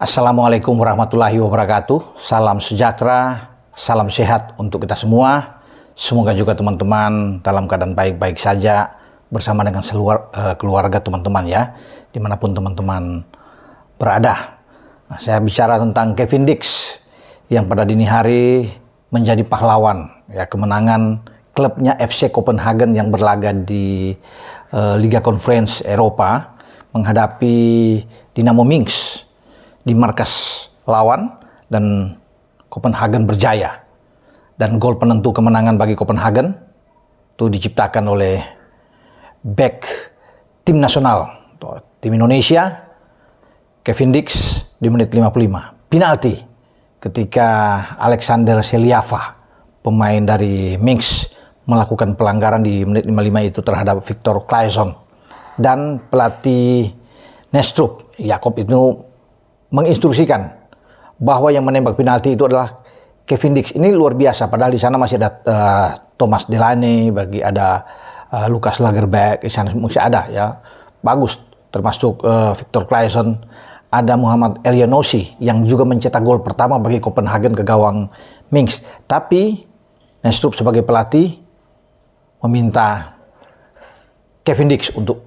Assalamualaikum warahmatullahi wabarakatuh. Salam sejahtera, salam sehat untuk kita semua. Semoga juga teman-teman dalam keadaan baik-baik saja bersama dengan keluarga teman-teman ya, dimanapun teman-teman berada. Nah, saya bicara tentang Kevin Dix yang pada dini hari menjadi pahlawan ya, kemenangan klubnya FC Copenhagen yang berlaga di Liga Conference Eropa menghadapi Dynamo Minsk di markas lawan, dan Copenhagen berjaya. Dan gol penentu kemenangan bagi Copenhagen itu diciptakan oleh back tim nasional tim Indonesia, Kevin Dix, di menit 55. Penalti ketika Alexander Seliava, pemain dari Minsk, melakukan pelanggaran di menit 55 itu terhadap Viktor Claesson. Dan pelatih Næstrup Jakob itu menginstruksikan bahwa yang menembak penalti itu adalah Kevin Dix. Ini luar biasa, padahal di sana masih ada Thomas Delaney, ada Lucas Lagerbeck, di sana masih ada ya, bagus, termasuk Viktor Claesson, ada Muhammad Elyounoussi yang juga mencetak gol pertama bagi Copenhagen ke gawang Minsk. Tapi Næstrup sebagai pelatih meminta Kevin Dix untuk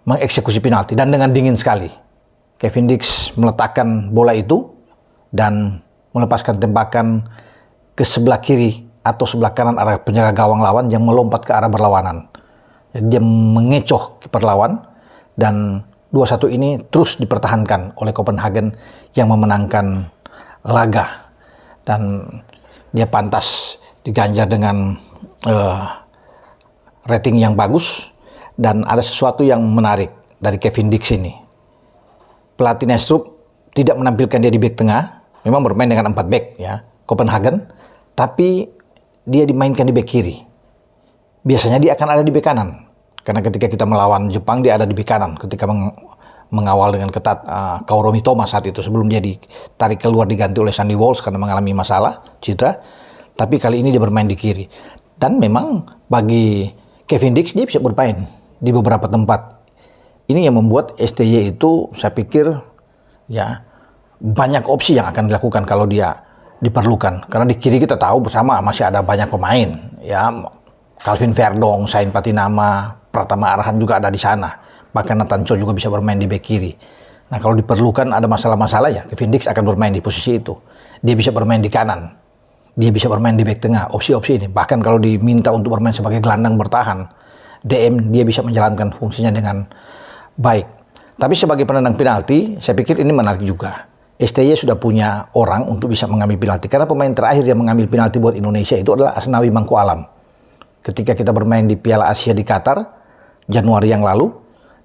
mengeksekusi penalti, dan dengan dingin sekali Kevin Dix meletakkan bola itu dan melepaskan tembakan ke sebelah kiri atau sebelah kanan arah penjaga gawang lawan yang melompat ke arah berlawanan. Jadi dia mengecoh kiper lawan, dan 2-1 ini terus dipertahankan oleh Copenhagen yang memenangkan laga, dan dia pantas diganjar dengan rating yang bagus. Dan ada sesuatu yang menarik dari Kevin Dix ini. Pelatih Næstrup tidak menampilkan dia di bek tengah, memang bermain dengan 4 bek ya, Copenhagen, tapi dia dimainkan di bek kiri. Biasanya dia akan ada di bek kanan, karena ketika kita melawan Jepang dia ada di bek kanan ketika mengawal dengan ketat Kaoru Mitoma saat itu, sebelum dia ditarik keluar diganti oleh Sandy Walsh karena mengalami masalah cedera. Tapi kali ini dia bermain di kiri, dan memang bagi Kevin Dix dia bisa bermain di beberapa tempat. Ini yang membuat STY itu, saya pikir ya, banyak opsi yang akan dilakukan kalau dia diperlukan. Karena di kiri kita tahu bersama masih ada banyak pemain ya, Calvin Verdong, Sain Patinama, Pratama Arhan juga ada di sana. Bahkan Nathan Cho juga bisa bermain di bek kiri. Nah, kalau diperlukan ada masalah-masalah ya, Kevin Dix akan bermain di posisi itu. Dia bisa bermain di kanan, dia bisa bermain di bek tengah, opsi-opsi ini. Bahkan kalau diminta untuk bermain sebagai gelandang bertahan, DM, dia bisa menjalankan fungsinya dengan baik. Tapi sebagai penendang penalti, saya pikir ini menarik juga. STY sudah punya orang untuk bisa mengambil penalti, karena pemain terakhir yang mengambil penalti buat Indonesia itu adalah Asnawi Mangku Alam. Ketika kita bermain di Piala Asia di Qatar Januari yang lalu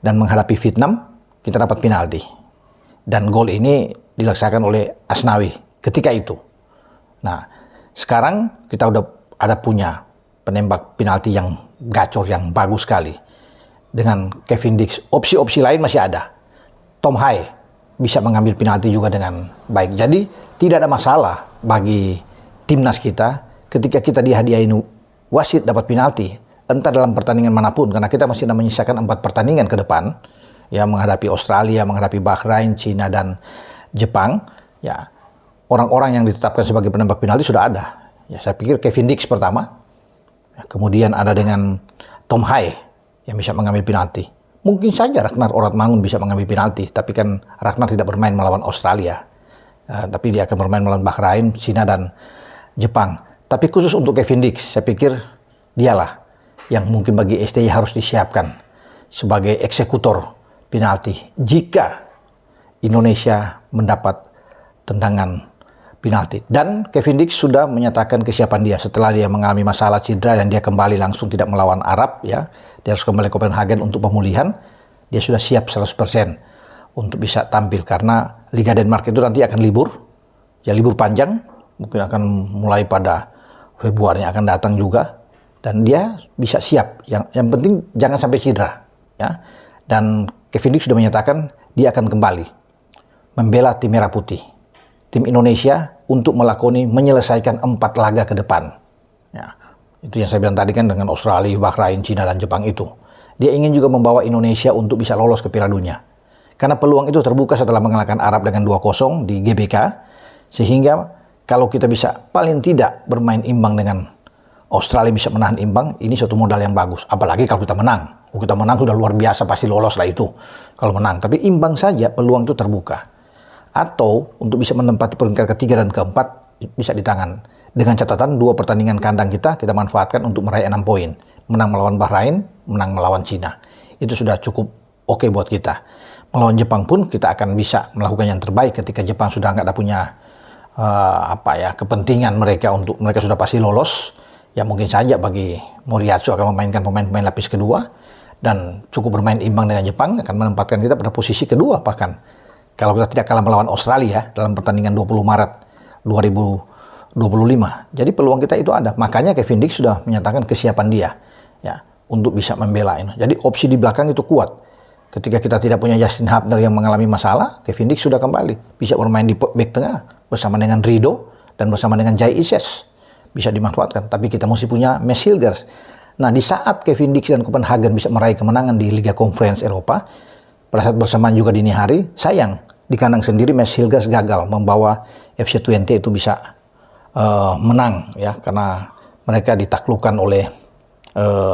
dan menghadapi Vietnam, kita dapat penalti. Dan gol ini dilaksanakan oleh Asnawi ketika itu. Nah, sekarang kita udah ada punya penembak penalti yang gacor, yang bagus sekali. Dengan Kevin Dix, opsi-opsi lain masih ada. Tom Hai bisa mengambil penalti juga dengan baik. Jadi tidak ada masalah bagi timnas kita ketika kita dihadiahin wasit dapat penalti, entah dalam pertandingan manapun, karena kita masih menyisakan 4 pertandingan ke depan, ya, menghadapi Australia, menghadapi Bahrain, Cina, dan Jepang. Ya, orang-orang yang ditetapkan sebagai penembak penalti sudah ada. Ya, saya pikir Kevin Dix pertama. Kemudian ada dengan Tom Hai yang bisa mengambil penalti. Mungkin saja Ragnar Oratmangun bisa mengambil penalti, tapi kan Ragnar tidak bermain melawan Australia. Tapi dia akan bermain melawan Bahrain, Cina, dan Jepang. Tapi khusus untuk Kevin Dix, saya pikir dialah yang mungkin bagi STY harus disiapkan sebagai eksekutor penalti jika Indonesia mendapat tendangan penalti. Dan Kevin Dix sudah menyatakan kesiapan dia setelah dia mengalami masalah cedera dan dia kembali langsung tidak melawan Arab ya. Dia harus kembali ke Copenhagen untuk pemulihan. Dia sudah siap 100% untuk bisa tampil, karena Liga Denmark itu nanti akan libur. Ya, libur panjang, mungkin akan mulai pada Februari yang akan datang juga, dan dia bisa siap. Yang penting jangan sampai cedera ya. Dan Kevin Dix sudah menyatakan dia akan kembali membela tim Merah Putih, tim Indonesia, untuk menyelesaikan 4 laga ke depan. Ya, itu yang saya bilang tadi kan, dengan Australia, Bahrain, Cina, dan Jepang itu. Dia ingin juga membawa Indonesia untuk bisa lolos ke Piala Dunia. Karena peluang itu terbuka setelah mengalahkan Arab dengan 2-0 di GBK. Sehingga kalau kita bisa paling tidak bermain imbang dengan Australia, bisa menahan imbang, ini suatu modal yang bagus. Apalagi kalau kita menang. Kalau kita menang sudah luar biasa, pasti lolos lah itu. Kalau menang. Tapi imbang saja peluang itu terbuka. Atau untuk bisa menempati peringkat ketiga dan keempat, bisa di tangan. Dengan catatan 2 pertandingan kandang kita manfaatkan untuk meraih 6 poin. Menang melawan Bahrain, menang melawan Cina. Itu sudah cukup oke buat kita. Melawan Jepang pun kita akan bisa melakukan yang terbaik ketika Jepang sudah nggak ada punya kepentingan mereka sudah pasti lolos. Ya mungkin saja bagi Moriyasu akan memainkan pemain-pemain lapis kedua dan cukup bermain imbang dengan Jepang akan menempatkan kita pada posisi kedua bahkan. Kalau kita tidak kalah melawan Australia dalam pertandingan 20 Maret 2025. Jadi peluang kita itu ada. Makanya Kevin Dix sudah menyatakan kesiapan dia ya untuk bisa membela ini. Jadi opsi di belakang itu kuat. Ketika kita tidak punya Justin Hubner yang mengalami masalah, Kevin Dix sudah kembali. Bisa bermain di back tengah bersama dengan Rido dan bersama dengan Jai Ises. Bisa dimanfaatkan. Tapi kita mesti punya Mads Hilgers. Nah, di saat Kevin Dix dan Copenhagen bisa meraih kemenangan di Liga Conference Eropa, pada saat bersamaan juga dini hari, sayang di kandang sendiri Mads Hilgers gagal membawa FC Twente itu bisa menang ya karena mereka ditaklukkan oleh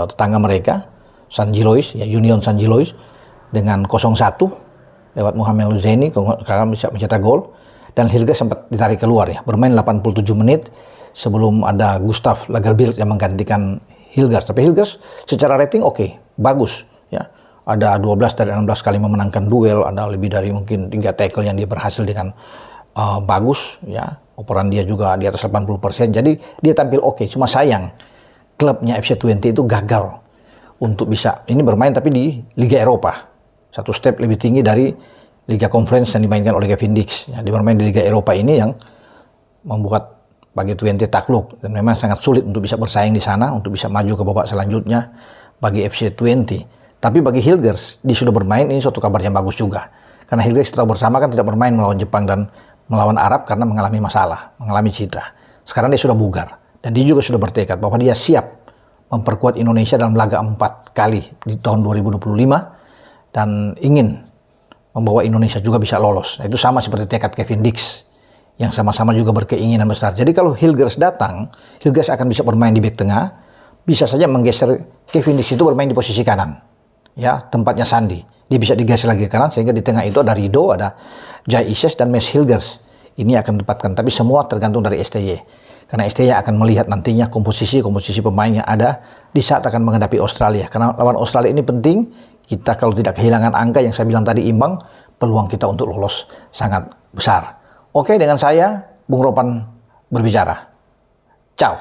tetangga mereka San Gilois ya Union San Gilois dengan 0-1 lewat Mohamed Luzaini karena bisa mencetak gol dan Hilgers sempat ditarik keluar ya bermain 87 menit sebelum ada Gustav Lagerbielke yang menggantikan Hilgers. Tapi Hilgers secara rating oke, bagus ya. Ada 12 dari 16 kali memenangkan duel, ada lebih dari mungkin 3 tackle yang dia berhasil dengan bagus ya. Operan dia juga di atas 80%. Jadi dia tampil oke, cuma sayang klubnya FC Twente itu gagal untuk bisa ini bermain tapi di Liga Eropa. Satu step lebih tinggi dari Liga Conference yang dimainkan oleh Kevin Dix. Ya, dia bermain di Liga Eropa ini yang membuat bagi Twente takluk dan memang sangat sulit untuk bisa bersaing di sana untuk bisa maju ke babak selanjutnya bagi FC Twente. Tapi bagi Hilgers dia sudah bermain ini suatu kabar yang bagus juga. Karena Hilgers setelah bersama kan tidak bermain melawan Jepang dan melawan Arab karena mengalami masalah, mengalami cedera. Sekarang dia sudah bugar dan dia juga sudah bertekad bahwa dia siap memperkuat Indonesia dalam laga 4 kali di tahun 2025 dan ingin membawa Indonesia juga bisa lolos. Nah, itu sama seperti tekad Kevin Dix yang sama-sama juga berkeinginan besar. Jadi kalau Hilgers datang, Hilgers akan bisa bermain di back tengah, bisa saja menggeser Kevin Dix itu bermain di posisi kanan. Ya, tempatnya Sandi. Dia bisa digeser lagi ke kanan sehingga di tengah itu ada Rido, ada Jai Ises dan Mads Hilgers. Ini akan ditempatkan, tapi semua tergantung dari STY. Karena STY akan melihat nantinya komposisi pemain yang ada di saat akan menghadapi Australia. Karena lawan Australia ini penting, kita kalau tidak kehilangan angka yang saya bilang tadi imbang, peluang kita untuk lolos sangat besar. Oke, dengan saya, Bung Ropan berbicara. Ciao.